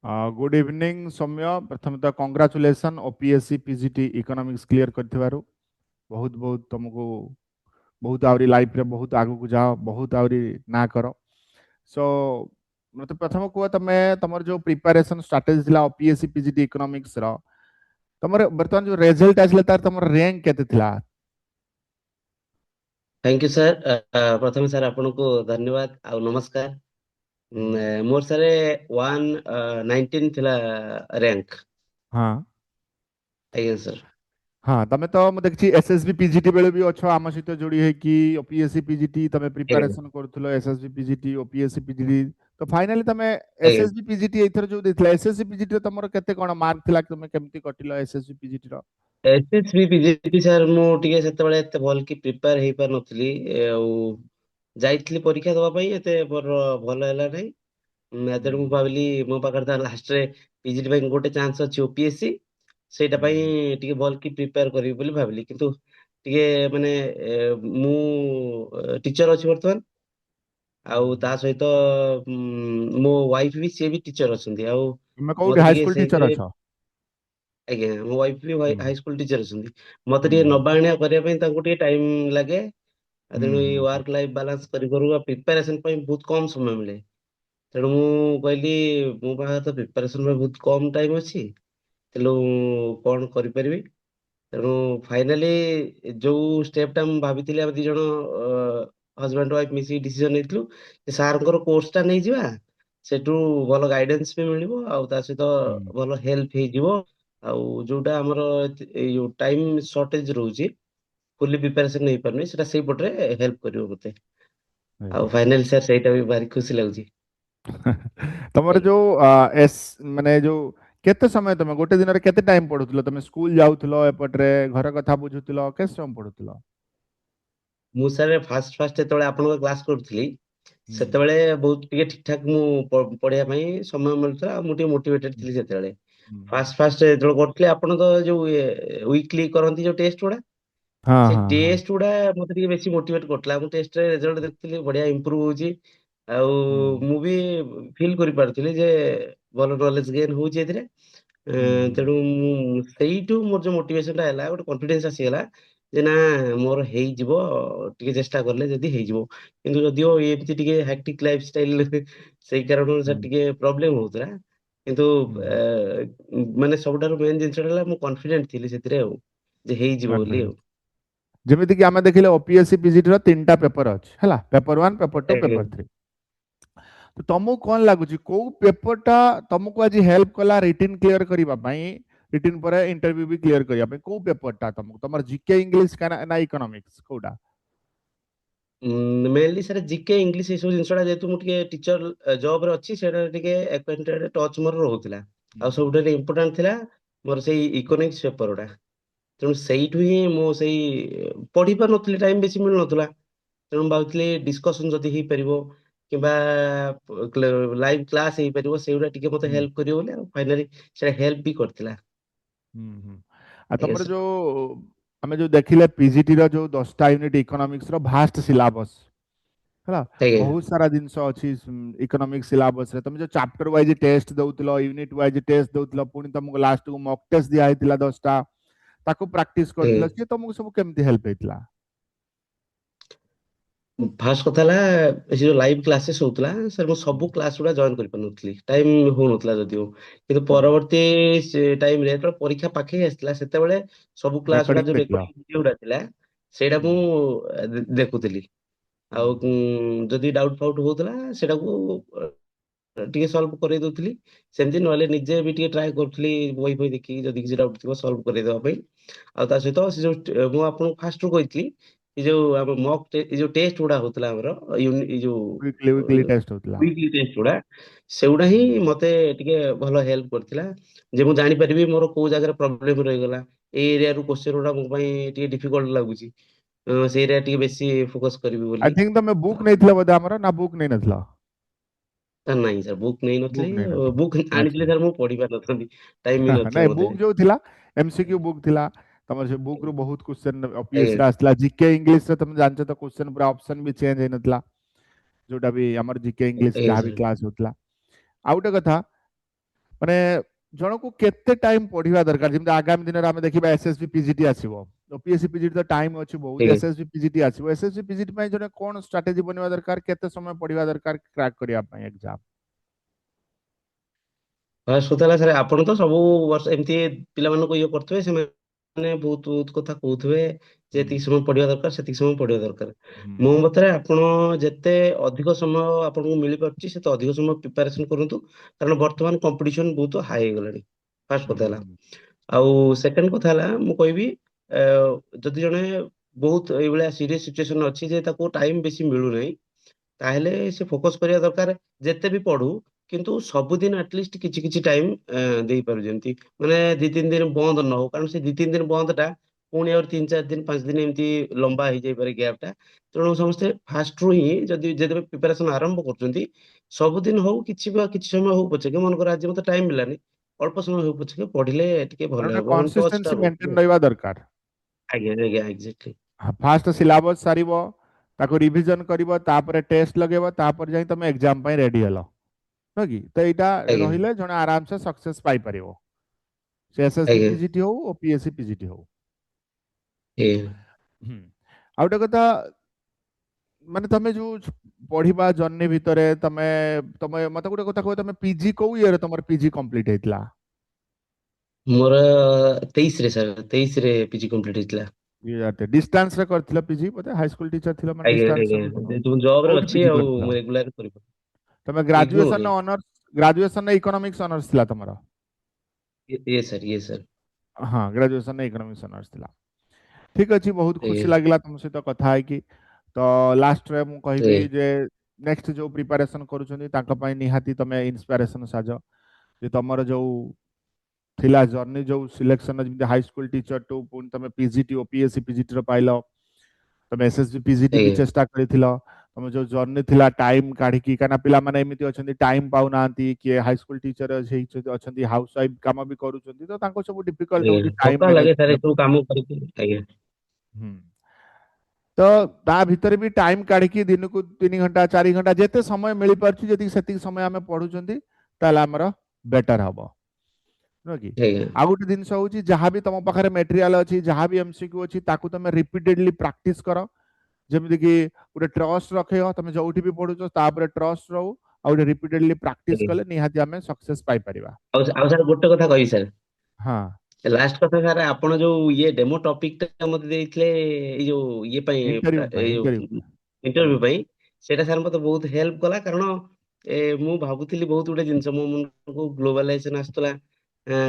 Good evening Soumya. प्रथम तो congratulation OPSC PGT economics clear करथिबारु। बहुत बहुत तुमको बहुत आवरी लाइफ रे बहुत आगु को जाओ, बहुत आवरी ना करो। सो मते प्रथम को तमे तमर जो प्रिपरेशन स्ट्रेटजी थिला ओपीएससी पीजीटी इकोनॉमिक्स रो, तमर वर्तमान जो रिजल्ट आसले तार तमर रैंक केते थिला? Thank you sir. प्रथम सर आपन को धन्यवाद आ नमस्कार। मोर सर 119 थिला रैंक। हाँ आज्ञा सर। हाँ, तमे तो मैं देखछि एसएसबी पीजीटी बेले भी अच्छो आम सहित जोड़ी है कि ओपीएससी पीजीटी तमे आज्ञा प्रिपरेशन करथुलो, एसएसबी पीजीटी ओपीएससी पीजीटी। तो फाइनली तमे आज्ञा एसएसबी पीजीटी एथर जो देथिला, एसएससी पीजीटी तमरो केते कोन मार्क थिला कि तमे केमती कटिलो एसएससी पीजीटी रो? एसएसबी पीजीटी सर मु टिके सेते बेले एते भल की प्रिपेयर हेई पार नथली। जाइतली परीक्षा दवा पई एते भल हैला नै। तेणु ମୁଁ ଭାବିଲି ମୋ ପାଖରେ ତ ଲାଷ୍ଟ ରେ ପିଜିଟି ପାଇଁ ଗୋଟେ ଚାନ୍ସ ଅଛି ଓପିଏସସି। ସେଇଟା ପାଇଁ ଟିକେ ଭଲ କି ପ୍ରିପେୟାର କରିବି ବୋଲି ଭାବିଲି, କିନ୍ତୁ ଟିକେ ମାନେ ମୁଁ ଟିଚର ଅଛି ବର୍ତ୍ତମାନ। ଆଉ ତା ସହିତ ମୋ ୱାଇଫ ବି ସିଏ ବି ଟିଚର ଅଛନ୍ତି। ଆଉ ତମେ କୋଉଠି ମତେ ହାଇ ଟିକେ ସ୍କୁଲ ଟିଚର ସେଇଥିରେ ଅଛ? ଆଜ୍ଞା ମୋ ୱାଇଫ ବି ହୁଁ ହାଇ ସ୍କୁଲ ଟିଚର ଅଛନ୍ତି। ମତେ ଟିକେ ହୁଁ ନବା ଆଣିବା କରିବା ପାଇଁ ତାଙ୍କୁ ଟିକେ ଟାଇମ ଲାଗେ। ଆଉ ହୁଁ ତେଣୁ ଏଇ ହୁଁ ୱାର୍କ ଲାଇଫ ବାଲାନ୍ସ କରିପାରୁ ପ୍ରିପାରେସନ ପାଇଁ ବହୁତ କମ ସମୟ ମିଳେ। ତେଣୁ ମୁଁ କହିଲି ମୋ ପାଖରେ ତ ପ୍ରିପାରେସନ ପାଇଁ ବହୁତ କମ ଟାଇମ ଅଛି, ତେଣୁ କଣ କରିପାରିବି। ତେଣୁ ଫାଇନାଲି ଯୋଉ ଷ୍ଟେପ ଟା ମୁଁ ଭାବିଥିଲି, ଆମେ ଦି ଜଣ ହଜବାଣ୍ଡ ୱାଇଫ ମିଶିକି ଡିସିଜନ ନେଇଥିଲୁ ଯେ ସାରଙ୍କର କୋର୍ସ ଟା ନେଇଯିବା। ସେଠୁ ଭଲ ଗାଇଡେନ୍ସ ବି ମିଳିବ, ଆଉ ତା ସହିତ ହୁଁ ଭଲ ହେଲ୍ପ ହେଇଯିବ। ଆଉ ଯୋଉଟା ଆମର ଏଇ ଯୋଉ ଟାଇମ ସର୍ଟେଜ ରହୁଛି, ଫୁଲି ପ୍ରିପାରେସନ ହେଇପାରୁନି, ସେଟା ସେଇପଟରେ ହେଲ୍ପ କରିବ ମତେ। ହୁଁ। ଆଉ ଫାଇନାଲି ସାର୍ ସେଇଟା ବି ଭାରି ଖୁସି ଲାଗୁଛି। ତମର ଯୋଉ ଏସ୍ ମାନେ ଯୋଉ କେତେ ସମୟ ତମେ ଗୋଟେ ଦିନରେ କେତେ ଟାଇମ ପଢୁଥିଲ? ତମେ ସ୍କୁଲ ଯାଉଥିଲ, ଏପଟରେ ଘର କଥା ବୁଝୁଥିଲ, କେତେ ସମୟ ପଢୁଥିଲ? ମୁଁ ସାର୍ ଫାଷ୍ଟ ଫାଷ୍ଟ ଯେତେବେଳେ ଆପଣଙ୍କ କ୍ଲାସ କରୁଥିଲି, ହୁଁ ସେତେବେଳେ ବହୁତ ଟିକେ ଠିକ ଠାକ ମୁଁ ପଢିବା ପାଇଁ ସମୟ ମିଳୁଥିଲା। ଆଉ ମୁଁ ଟିକେ ମୋଟିଭେଟେଡ ଥିଲି ସେତେବେଳେ। ହୁଁ ହୁଁ। ଫାଷ୍ଟ ଫାଷ୍ଟ ଯେତେବେଳେ କରୁଥିଲି, ଆପଣ ତ ଯୋଉ ୱିକଲି କରନ୍ତି ଯୋଉ ଟେଷ୍ଟ ଗୁଡା, ହଁ ସେ ହଁ ହଁ। ଟେଷ୍ଟ ଗୁଡା ମତେ ଟିକେ ବେଶୀ ମୋଟିଭେଟ କରୁଥିଲା। ମୁଁ ଟେଷ୍ଟରେ ରେଜଲ୍ଟ ଦେଖୁଥିଲି ବଢିଆ ଇମ୍ପ୍ରୁଭ ହଉଛି। ଆଉ ହୁଁ ମୁଁ ବି ଫିଲ୍ କରିପାରୁଥିଲି ଯେ ଭଲ ନଲେଜ ଗେନ୍ ହଉଛି ଏଥିରେ। ହୁଁ ହୁଁ ତେଣୁ ମୁଁ ସେଇଠୁ ମୋର ଯୋଉ ମୋଟିଭେସନ ଟା ହେଲା, ଗୋଟେ କନଫିଡେନ୍ସ ଆସିଗଲା ଯେ ନା ମୋର ହେଇଯିବ, ଟିକେ ଚେଷ୍ଟା କଲେ ଯଦି ହେଇଯିବ। କିନ୍ତୁ ଯଦିଓ ଏମିତି ଟିକେ ହାକ୍ଟିକ ଲାଇଫ ଷ୍ଟାଇଲ ସେଇ କାରଣରୁ ହୁଁ ସାର୍ ଟିକେ ପ୍ରୋବ୍ଲେମ ହଉଥିଲା। କିନ୍ତୁ ହୁଁ। ମାନେ ସବୁଠାରୁ ମେନ୍ ଜିନିଷଟା ହେଲା ମୁଁ କନଫିଡେଣ୍ଟ ଥିଲି ସେଥିରେ, ଆଉ ଯେ ହେଇଯିବ ବୋଲି ଆଉ। ଯେମିତି କି ଆମେ ଦେଖିଲେ ଓପିଏସସି ପିଜିଟି ର ତିନିଟା ପେପର ଅଛି ହେଲା, ପେପର 1, ପେପର 2, ଆଜ୍ଞା। ପେପର 3। ତ ତମକୁ କଣ ଲାଗୁଛି କୋଉ ପେପରଟା ତମକୁ ଆଜି ହେଲ୍ପ କଲା ରିଟିନ କ୍ଲିୟର କରିବା ପାଇଁ? ରିଟିନ ପରେ इंटरव्यू ବି କ୍ଲିୟର କରିବା ପାଇଁ କୋଉ ପେପରଟା ତମକୁ, ତମର ଜିକେ ଇଂଲିଶ ନା ଇକୋନॉमिक्स କୋଉଟା? ମେନଲି ସାର୍ ଜିକେ ଇଂଲିଶ ଏଇ ସବୁ ଜିନିଷଟା ଯେହେତୁ ମୁଁ ଟିକେ ଟିଚର ଜବରେ ଅଛି, ସେଇଟା ଟିକେ ଆକ୍ୱାଣ୍ଟେଡ ଟଚ୍ ମୋର ରହୁଥିଲା। ଆଉ ସବୁଠାରୁ ଇମ୍ପୋର୍ଟାଣ୍ଟ ଥିଲା ମୋର ସେଇ ଇକୋନୋମିକ୍ସ ପେପର ଗୁଡା। ତେଣୁ ସେଇଠୁ ହିଁ ମୁଁ ସେଇ ପଢି ପାରୁନଥିଲି, ଟାଇମ ବେଶୀ ମିଳୁନଥିଲା। ତେଣୁ ମୁଁ ଭାବୁଥିଲି ଡିସ୍କସନ ଯଦି ହେଇପାରିବ କିମ୍ବା ଲାଇଭ କ୍ଲାସ ହେଇପାରିବ, ସେଇଗୁଡା ଟିକେ ମତେ ହୁଁ ହେଲ୍ପ କରିବ ବୋଲି। ଆଉ ଫାଇନାଲି ସେଟା ହେଲ୍ପ ବି କରିଥିଲା। ହୁଁ ହୁଁ। ଆଉ ଆଜ୍ଞା ତମର ସାର୍। ଯୋଉ ଆମେ ଯୋଉ ଦେଖିଲେ ପିଜିଟି ର ଯୋଉ 10ଟା ୟୁନିଟ୍ ଇକୋନॉमिक्स ର ଭାଷ୍ଟ ସିଲାବସ ହେଲା, ଆଜ୍ଞା। ବହୁତ ସାରା ଜିନିଷ ଅଛି ଇକୋନॉमिक्स ସିଲାବସ ରେ। ତମେ ଯୋଉ ଚାପ୍ଟର ୱାଇଜ ଟେଷ୍ଟ ଦଉଥିଲ, ୟୁନିଟ୍ ୱାଇଜ ଟେଷ୍ଟ ଦଉଥିଲ, ପୁଣି ତମକୁ ଲାଷ୍ଟ କୁ ମକ୍ ଟେଷ୍ଟ ଦିଆ ହେଇଥିଲା 10ଟା, ତାକୁ ପ୍ରାକ୍ଟିସ ଆଜ୍ଞା। କରିଥିଲ, ସିଏ ତମକୁ ସବୁ କେମିତି ହେଲ୍ପ ହେଇଥିଲା? ଫାଷ୍ଟ କଥା ହେଲା, ଏ ଯୋଉ ଲାଇଭ କ୍ଲାसेस ହଉଥିଲା ସାର୍, ମୁଁ ହୁଁ ସବୁ କ୍ଲାସ ଗୁଡା ଜଏନ କରିପାରୁନଥିଲି, ଟାଇମ ହଉନଥିଲା ଯଦିଓ। କିନ୍ତୁ ହୁଁ। ପରବର୍ତ୍ତୀ ଟାଇମରେ ଯେତେବେଳେ ପରୀକ୍ଷା ପାଖେଇ ଆସିଥିଲା, ସେତେବେଳେ ସବୁ କ୍ଲାସ ଗୁଡା ରେକର୍ଡିଂ ଯୋଉ ଦେଖିଲ? ରେକର୍ଡିଂ ଭିଡିଓ ଗୁଡା ଥିଲା, ସେଇଟା ହୁଁ ମୁଁ ଦେଖୁଥିଲି। ହୁଁ ଆଉ ଯଦି ଡାଉଟ ଫାଉଟ ହଉଥିଲା, ସେଟାକୁ ଟିକେ ସଲ୍ଭ କରେଇ ଦଉଥିଲି। ସେମିତି ନହେଲେ ନିଜେ ବି ଟିକେ ଟ୍ରାଏ କରୁଥିଲି ବହି ବହି ଦେଖିକି, ଯଦି କିଛି ଡାଉଟ ଥିବ ସଲ୍ଭ କରେଇଦବା ପାଇଁ। ଆଉ ତା ସହିତ ସେ ଯୋଉ ମୁଁ ଆପଣଙ୍କୁ ଫାଷ୍ଟରୁ କହିଥିଲି, ଏ ଯୋଉ ଆମ ଏଇ ଯୋଉ ଟେଷ୍ଟ ଗୁଡା ହଉଥିଲା ଆମର, ଏଇ ଯୋଉ ୱିକଲି ଟେଷ୍ଟ ହଉଥିଲା। ୱିକଲି ଟେଷ୍ଟ ଗୁଡା, ସେଗୁଡା ହିଁ ହୁଁ ମତେ ଟିକେ ଭଲ ହେଲ୍ପ କରିଥିଲା। ଯେ ମୁଁ ଜାଣିପାରିବି ମୋର କୋଉ ଜାଗାରେ ପ୍ରୋବ୍ଲେମ ରହିଗଲା, ଏଇ ଏରିଆରୁ କୋଶ୍ଚେନ ଗୁଡା ମୋ ପାଇଁ ଟିକେ ଡିଫିକଲ୍ଟ ଲାଗୁଛି, ସେଇ ଏରିଆ ଟିକେ ବେଶୀ ଫୋକସ କରିବି ଆଇ ବୋଲି। ଥିଙ୍କ ତମେ ବୁକ୍ ନେଇଥିଲ ବୋଧେ ଆମର, ନା ବୁକ୍ ନେଇନଥିଲ? ସାର୍ ନାଇଁ ସାର୍, ବୁକ୍ ନେଇନଥିଲି। ବୁକ୍ ନେଇନଥିଲ। ବୁକ୍ ଆଚ୍ଛା। ଆଣିଥିଲେ ସାର୍ ମୁଁ ପଢି ପାରିନଥାନ୍ତି, ଟାଇମ ବି ନଥିଲା ନାଇଁ ମତେ। ବୁକ୍ ଯୋଉ ଥିଲା, ଏମସିକ୍ୟୁ ବୁକ୍ ଥିଲା। ତମର ସେ ବୁକ୍ ରୁ ବହୁତ କ୍वेश्चन ଆଜ୍ଞା। ଓପିଏସସି ରେ ଆସିଥିଲା। ଜିକେ ଇଂଲିଶ ରେ ତମେ ଜାଣିଛ ତ, କ୍वेଶ୍ଚନ ପୁରା ଅପସନ ବି ଚେଞ୍ଜ ହେଇନଥିଲା, ଯୋଉଟା ବି ଆମର ଜିକେ ଇଂଲିଶ ଆଜ୍ଞା ଯାହା ବି ସାର୍। କ୍ଲାସ ହଉଥିଲା। ଆଉ ଗୋଟେ କଥା, ମାନେ ଜଣକୁ କେତେ ଟାଇମ ପଢିବା ଦରକାର, ଯେମିତି ଆଗାମୀ ଦିନରେ ଆମେ ଦେଖିବା ଏସଏସବି ପିଜିଟି ଆସିବ, ଓପିଏସସି ପିଜିଟି ତ ଟାଇମ ଅଛି ବହୁତ, ଆଜ୍ଞା। ଏସଏସବି ପିଜିଟି ଆସିବ, ଏସଏସବି ପିଜିଟି ପାଇଁ ଜଣେ କଣ ଷ୍ଟ୍ରାଟେଜି ବନେଇବା ଦରକାର, କେତେ ସମୟ ପଢିବା ଦରକାର କ୍ରାକ୍ କରିବା ପାଇଁ ଏକ୍ସାମ? ଫାର୍ଷ୍ଟ କଥା ହେଲା ସାର୍, ଆପଣ ତ ସବୁ ବର୍ଷ ଏମିତି ପିଲାମାନଙ୍କୁ ଇଏ କରୁଥିବେ, ସେମାନେ ବହୁତ ବହୁତ କଥା କହୁଥିବେ ଯେ ହୁଁ ଏତିକି ସମୟ ପଢିବା ଦରକାର, ସେତିକି ସମୟ ପଢିବା ଦରକାର। ହୁଁ ମୋ ମତରେ ଆପଣ ଯେତେ ଅଧିକ ସମୟ ଆପଣଙ୍କୁ ମିଳିପାରୁଛି ସେତେ ଅଧିକ ସମୟ ପ୍ରିପାରେସନ କରନ୍ତୁ, କାରଣ ବର୍ତ୍ତମାନ କମ୍ପିଟିସନ ବହୁତ ହାଇ ହେଇଗଲାଣି। ଫାର୍ଷ୍ଟ ହୁଁ କଥା ହେଲା। ହୁଁ ଆଉ ସେକେଣ୍ଡ କଥା ହେଲା, ମୁଁ କହିବି ଅ, ଯଦି ଜଣେ ବହୁତ ଏଇଭଳିଆ ସିରିୟସ ସିଚୁଏସନ ଅଛି ଯେ ତାକୁ ଟାଇମ ବେଶୀ ମିଳୁନାହିଁ, ତାହେଲେ ସେ ଫୋକସ କରିବା ଦରକାର। ଯେତେ ବି ପଢୁ, କିନ୍ତୁ ସବୁଦିନ ଆଟଲିଷ୍ଟ କିଛି କିଛି ଟାଇମ ଦେଇପାରୁ, ଯେମିତି ମାନେ 2-3 ଦିନ ବନ୍ଦ ନ ହଉ, କାରଣ ସେ 2-3 ଦିନ ବନ୍ଦ ଟା ପୁଣି ଆହୁରି 3-4 ଦିନ 5 ଦିନ ଏମିତି ଲମ୍ବା ହେଇଯାଇପାରେ ଗ୍ୟାପ୍ ଟା। ତେଣୁ ସମସ୍ତେ ଫାଷ୍ଟରୁ ହିଁ ଯଦି ଯେତେବେଳେ ପ୍ରିପାରେସନ ଆରମ୍ଭ କରୁଛନ୍ତି, ସବୁଦିନ ହଉ କିଛି ବା କିଛି ସମୟ ହଉ ପଛେ, ମନେକର ଆଜି ମତେ ଟାଇମ ମିଳିଲାନି, ଅଳ୍ପ ସମୟ ହଉ ପଛେ ପଢିଲେ ଟିକେ ଭଲ ମାନେ ଗୋଟେ ହେବ, ମାନେ ଟଚ୍ ଟା କନସିଷ୍ଟେନ୍ସି ରହୁଛି ମେଣ୍ଟେନ ଆଉ। ରହିବା ଦରକାର। ଆଜ୍ଞା ଆଜ୍ଞା ଏକ୍ଜାକ୍ଟଲି। ଫାଷ୍ଟ ସିଲାବସ ସାରିବ, ତାକୁ ରିଭିଜନ କରିବ, ତାପରେ ଟେଷ୍ଟ ଲଗେଇବ, ତାପରେ ଯାଇ ତମେ ଏକ୍ସାମ ପାଇଁ ରେଡି ହେଲ, ନୁହଁ କି? ତ ଏଇଟା ଆଜ୍ଞା ରହିଲେ ଜଣେ ଆରାମସେ ସକ୍ସେସ ପାଇପାରିବ, ସେ ଏସଏସବି ଆଜ୍ଞା ପିଜିଟି ହଉ ଓପିଏସସି ପିଜିଟି ହଉ। ଆଜ୍ଞା। ହୁଁ। ଆଉ ଗୋଟେ କଥା, ମାନେ ତମେ ଯୋଉ ପଢିବା ଜର୍ଣ୍ଣି ଭିତରେ ତମେ ତମେ ମତେ ଗୋଟେ କଥା କୁହ, ତମେ ପିଜି କୋଉ ଇୟର ତମର ପିଜି କମ୍ପ୍ଲିଟ ହେଇଥିଲା? ମୋର 23 ରେ ସାର୍, 23 ରେ ପିଜି କମ୍ପ୍ଲିଟ ହେଇଥିଲା। ଡିଷ୍ଟାନ୍ସ ରେ କରିଥିଲ ପିଜି ବୋଧେ, ହାଇସ୍କୁଲ ଟିଚର ଥିଲ ମାନେ ଆଜ୍ଞା ଡିଷ୍ଟାନ୍ସ ଆଜ୍ଞା, ରେ କରିଥିଲ। ଯେହେତୁ ମୁଁ ଜବ ରେ କୋଉଠି ଅଛି ପିଜି ଆଉ କରିଥିଲ? ମୁଁ ରେଗୁଲାର କରିପାରୁଛି। ତମେ ଇଗ୍ନୋରେ। Graduation honours, graduation economics honours ଥିଲା ତମର? ଇଏ ସାର୍, ଇଏ ସାର୍। ହଁ, ଗ୍ରାଜୁଏସନ ଇକୋନୋମିକ୍ସ ଅନର୍ସ ଥିଲା। ଠିକ ଅଛି, ବହୁତ ଆଜ୍ଞା ଖୁସି ଲାଗିଲା ତମ ସହିତ କଥା ହେଇକି। ତ ଲାଷ୍ଟରେ ମୁଁ କହିବି ଆଜ୍ଞା ଯେ ନେକ୍ସଟ ଯୋଉ ପ୍ରିପାରେସନ କରୁଛନ୍ତି ତାଙ୍କ ପାଇଁ ନିହାତି ତମେ ଇନ୍ସପାରେସନ ସାଜ, ଯେ ତମର ଯୋଉ ଥିଲା ଜର୍ଣ୍ଣି, ଯୋଉ ସିଲେକ୍ସନ ଯେମିତି ହାଇସ୍କୁଲ ଟିଚର ଟୁ ପୁଣି ତମେ ପିଜିଟି ଓପିଏସସି ପିଜିଟି ର ପାଇଲ, ତମେ ଏସଏସବି ପିଜିଟି ବି ଆଜ୍ଞା ଚେଷ୍ଟା କରିଥିଲ, ତମ ଯୋଉ ଜର୍ଣ୍ଣି ଥିଲା ଟାଇମ କାଢିକି, କାହିଁକିନା ପିଲାମାନେ ଏମିତି ଅଛନ୍ତି ଟାଇମ ପାଉନାହାନ୍ତି, କିଏ ହାଇସ୍କୁଲ ଟିଚର ଅଛନ୍ତି ହାଉସ ୱାଇଫ କାମ ବି କରୁଛନ୍ତି, ତ ତାଙ୍କୁ ସବୁ ଡିଫିକଲ୍ଟ ଆଜ୍ଞା, ହଉଛି ଟାଇମ ଥକା ମ୍ୟାନେଜ ଲାଗେ ସାର୍ କରିବା ଏସବୁ ପାଇଁ। କାମ କରିକି। ଆଜ୍ଞା ହୁଁ। ତ ତା ଭିତରେ ବି ଟାଇମ କାଢିକି ଦିନକୁ 3 ଘଣ୍ଟା 4 ଘଣ୍ଟା ଯେତେ ସମୟ ମିଳିପାରୁଛି, ଯଦି ସେତିକି ସମୟ ଆମେ ପଢୁଛନ୍ତି, ତାହେଲେ ଆମର ବେଟର ହବ, ନୁହେଁ କି? ଆଜ୍ଞା ଆଉ ଗୋଟେ ଜିନିଷ ହଉଛି, ଯାହା ବି ତମ ପାଖରେ ମେଟେରିଆଲ ଅଛି, ଯାହା ବି ଏମସିକ୍ୟୁ ଅଛି, ତାକୁ ତମେ ରିପିଟେଡଲି ପ୍ରାକ୍ଟିସ କର, ଯେମିତି କି ଗୋଟେ ଟ୍ରଷ୍ଟ ରଖେଇବ, ତମେ ଯୋଉଠି ବି ପଢୁଛ ତାପରେ ଟ୍ରଷ୍ଟ ରହୁ, ଆଉ ଗୋଟେ ରିପିଟେଡଲି ପ୍ରାକ୍ଟିସ ଆଜ୍ଞା। କଲେ ନିହାତି ଆମେ ସକ୍ସେସ ପାଇପାରିବା। ଆଉ ସାର୍ ଗୋଟେ କଥା କହିବି ସାର୍, ହଁ ଲାଷ୍ଟ କଥା ସାର୍, ଆପଣ ଯୋଉ ଇଏ ଡେମୋ ଟପିକ ଟା ମତେ ଦେଇଥିଲେ ଏଇ ଯୋଉ ଇଏ ପାଇଁ, ଇଣ୍ଟରଭ୍ୟୁ ପାଇଁ ଏଇ ଇଣ୍ଟରଭ୍ୟୁ ଯୋଉ ପାଇଁ ହୁଁ ଇଣ୍ଟରଭ୍ୟୁ ପାଇଁ, ସେଇଟା ସାର୍ ମତେ ବହୁତ ହେଲ୍ପ କଲା। କାରଣ ମୁଁ ଭାବୁଥିଲି ବହୁତ ଗୋଟେ ଜିନିଷ ମୋ ମୁଣ୍ଡକୁ, ଗ୍ଲୋବାଲାଇଜେସନ ଆସୁଥିଲା,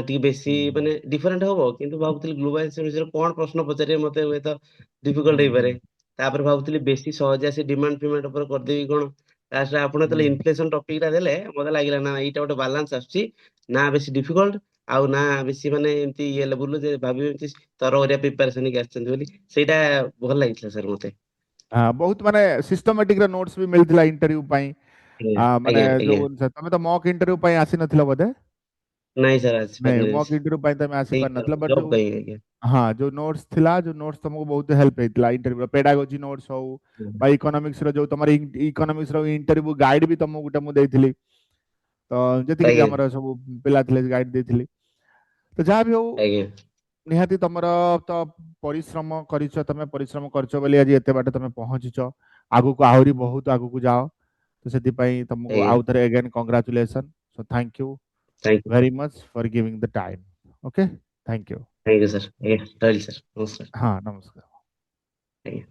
ଟିକେ ବେଶୀ ହୁଁ ମାନେ ଡିଫରେଣ୍ଟ ହବ, କିନ୍ତୁ ଭାବୁଥିଲି ଗ୍ଲୋବାଲାଇଜେସନ ବିଷୟରେ କଣ ପ୍ରଶ୍ନ ପଚାରିବେ ମତେ, ହୁଏତ ହୁଁ ଡିଫିକଲ୍ଟ ହୁଁ ହେଇପାରେ। ତାପରେ ଭାବୁଥିଲି ବେଶୀ ସହଜ ଆସି ଡିମାଣ୍ଡ ଫିମାଣ୍ଡ ଉପରେ କରିଦେବି କଣ, ଲାଷ୍ଟରେ ଆପଣ ହୁଁ ଯେତେବେଳେ ଇନଫ୍ଲେସନ ଟପିକ ଟା ଦେଲେ, ମତେ ଲାଗିଲା ନା ଏଇଟା ଗୋଟେ ବାଲାନ୍ସ ଆସୁଛି, ନା ବେଶୀ ଡିଫିକଲ୍ଟ, ଆଉ ନା ବେଶୀ ମାନେ ଏମିତି ଇଏ ଲେବୁଲ ଯେ ଭାବିବେ ଏମିତି ତରବରିଆ ପ୍ରିପାରେସନ ହେଇକି ଆସିଛନ୍ତି ବୋଲି। ସେଇଟା ଭଲ ଲାଗିଥିଲା ସାର୍ ମତେ। ବହୁତ ମାନେ ସିଷ୍ଟମାଟିକ ନୋଟ୍ସ ବି ମିଳିଥିଲା ଇଣ୍ଟରଭ୍ୟୁ ପାଇଁ। ଆଜ୍ଞା ମାନେ ଆଜ୍ଞା ଆଜ୍ଞା। ଯୋଉ ତମେ ତ ମକ୍ ଇଣ୍ଟରଭ୍ୟୁ ପାଇଁ ଆସିନଥିଲ ବୋଧେ? ନାଇଁ ସାର୍ ନାଇଁ, ଆସିପାରିନି, ମକ୍ ଇଣ୍ଟରଭ୍ୟୁ ପାଇଁ ତମେ ଆସିପାରିନଥିଲ, ବଟ୍ ଜବ୍ ଯୋଉ ପାଇଁ ଆଜ୍ଞା। ହଁ ଯୋଉ ନୋଟ୍ସ ଥିଲା, ଯୋଉ ନୋଟ୍ସ ତମକୁ ବହୁତ ହେଲ୍ପ ହେଇଥିଲା ଇଣ୍ଟରଭ୍ୟୁ, ପେଡାଗୋଜି ନୋଟ୍ସ ହଉ ବା ଇକୋନୋମିକ୍ସ ର ଯୋଉ ତମର ଇକୋନୋମିକ୍ସ ର ଇଣ୍ଟରଭ୍ୟୁ ଗାଇଡ ବି ତମକୁ ଗୋଟେ ମୁଁ ଦେଇଥିଲି, ତ ଯେତିକି ବି ଆଜ୍ଞା ଆମର ସବୁ ପିଲା ଥିଲେ ଗାଇଡ ଦେଇଥିଲି। ତ ଯାହା ବି ହଉ, ଆଜ୍ଞା ନିହାତି ତମର ତ ପରିଶ୍ରମ କରିଛ, ତମେ ପରିଶ୍ରମ କରିଛ ବୋଲି ଆଜି ଏତେ ବାଟ ତମେ ପହଞ୍ଚିଛ, ଆଗକୁ ଆହୁରି ବହୁତ ଆଗକୁ ଯାଅ। ତ ସେଥିପାଇଁ ତମକୁ ଆଜ୍ଞା। ଆଉ ଥରେ again congratulation, so thank you thank very much for giving the time. Okay, thank you. You sir. ଆଜ୍ଞା ରହିଲି ସାର୍, ନମସ୍କାର। ହଁ, ନମସ୍କାର। ଆଜ୍ଞା।